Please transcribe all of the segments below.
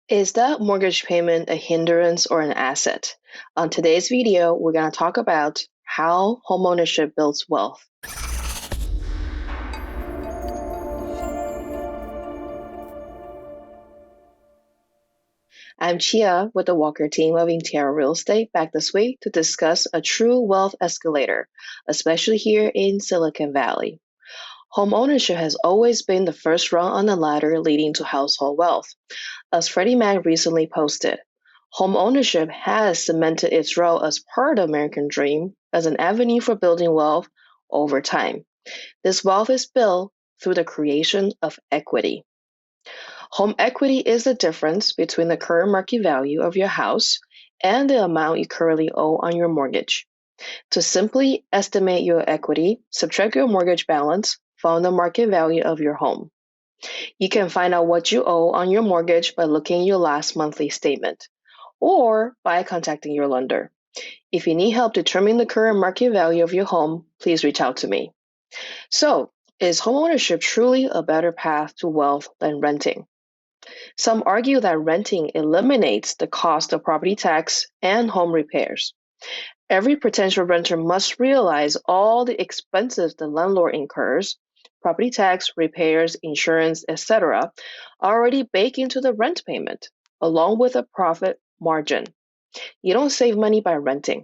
Is that mortgage payment a hindrance or an asset? On today's video, we're going to talk about how homeownership builds wealth. I'm Chia with the Walker team of Interior Real Estate back this week to discuss a true wealth escalator, especially here in Silicon Valley. Homeownership has always been the first rung on the ladder leading to household wealth. As Freddie Mac recently posted, homeownership has cemented its role as part of the American dream as an avenue for building wealth over time. This wealth is built through the creation of equity. Home equity is the difference between the current market value of your house and the amount you currently owe on your mortgage. To simply estimate your equity, subtract your mortgage balance from the market value of your home. You can find out what you owe on your mortgage by looking at your last monthly statement or by contacting your lender. If you need help determining the current market value of your home, please reach out to me. So, is homeownership truly a better path to wealth than renting? Some argue that renting eliminates the cost of property tax and home repairs. Every potential renter must realize all the expenses the landlord incurs, property tax, repairs, insurance, etc., already baked into the rent payment, along with a profit margin. You don't save money by renting.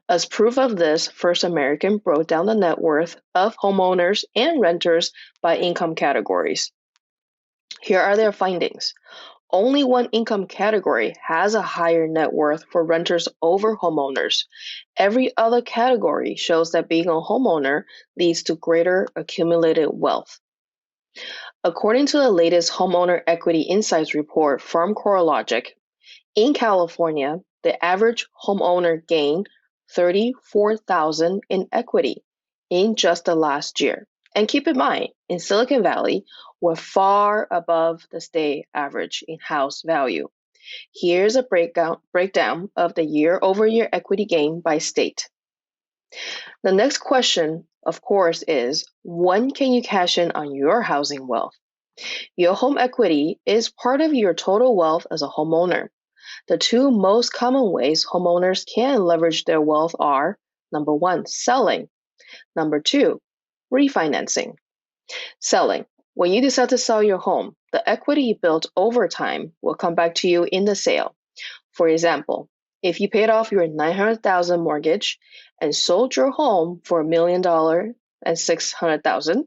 As proof of this, First American broke down the net worth of homeowners and renters by income categories. Here are their findings. Only one income category has a higher net worth for renters over homeowners. Every other category shows that being a homeowner leads to greater accumulated wealth. According to the latest Homeowner Equity Insights report from CoreLogic, in California, the average homeowner gained $34,000 in equity in just the last year. And keep in mind, in Silicon Valley, we're far above the state average in house value. Here's a breakdown of the year-over-year equity gain by state. The next question, of course, is when can you cash in on your housing wealth? Your home equity is part of your total wealth as a homeowner. The two most common ways homeowners can leverage their wealth are, number one, selling. Number two, refinancing. Selling. When you decide to sell your home, the equity you built over time will come back to you in the sale. For example, if you paid off your $900,000 mortgage and sold your home for $1 million and $600,000,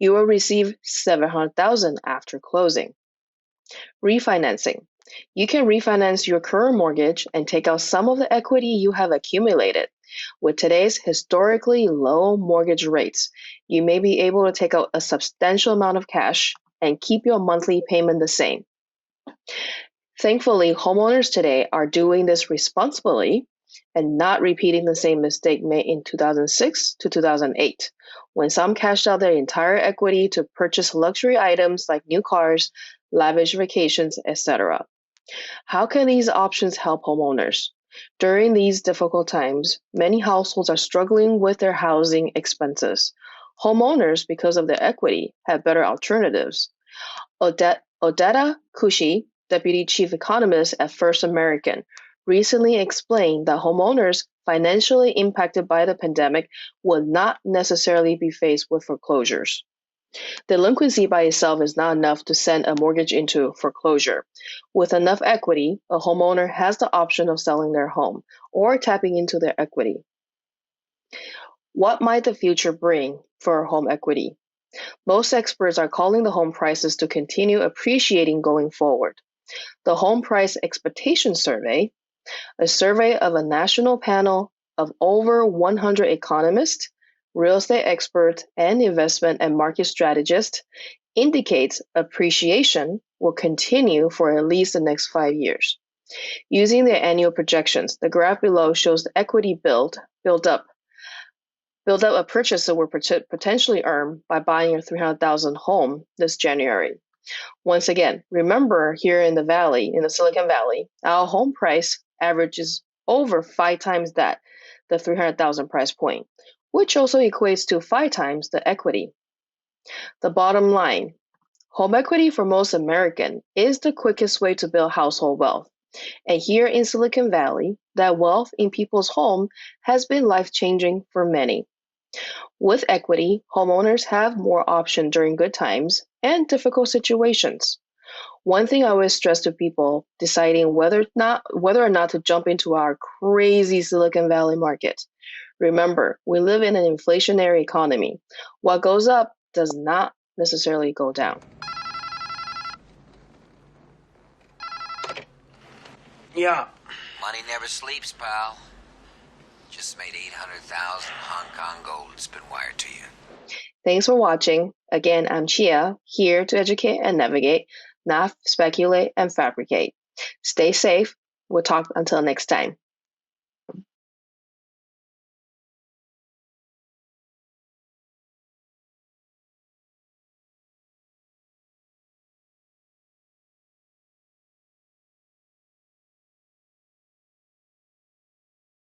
you will receive $700,000 after closing. Refinancing. You can refinance your current mortgage and take out some of the equity you have accumulated. With today's historically low mortgage rates, you may be able to take out a substantial amount of cash and keep your monthly payment the same. Thankfully, homeowners today are doing this responsibly and not repeating the same mistake made in 2006 to 2008, when some cashed out their entire equity to purchase luxury items like new cars, lavish vacations, etc. How can these options help homeowners? During these difficult times, many households are struggling with their housing expenses. Homeowners, because of their equity, have better alternatives. Odetta Kushi, Deputy Chief Economist at First American, recently explained that homeowners financially impacted by the pandemic will not necessarily be faced with foreclosures. Delinquency by itself is not enough to send a mortgage into foreclosure. With enough equity, a homeowner has the option of selling their home or tapping into their equity. What might the future bring for home equity? Most experts are calling the home prices to continue appreciating going forward. The Home Price Expectation Survey, a survey of a national panel of over 100 economists, real estate experts, and investment and market strategists, indicates appreciation will continue for at least the next 5 years. Using their annual projections, the graph below shows the equity build up a purchaser will potentially earn by buying a $300,000 home this January. Once again, remember here in the Silicon Valley, our home price averages over 5 times that, the $300,000 price point, which also equates to 5 times the equity. The bottom line, Home equity for most Americans is the quickest way to build household wealth. And here in Silicon Valley, that wealth in people's home has been life-changing for many. With equity, homeowners have more options during good times and difficult situations. One thing I always stress to people deciding whether or not to jump into our crazy Silicon Valley market. Remember, we live in an inflationary economy. What goes up does not necessarily go down. Yeah. Money never sleeps, pal. Just made 800,000 Hong Kong gold. It's been wired to you. Thanks for watching. Again, I'm Chia, here to educate and navigate, not speculate and fabricate. Stay safe. We'll talk until next time.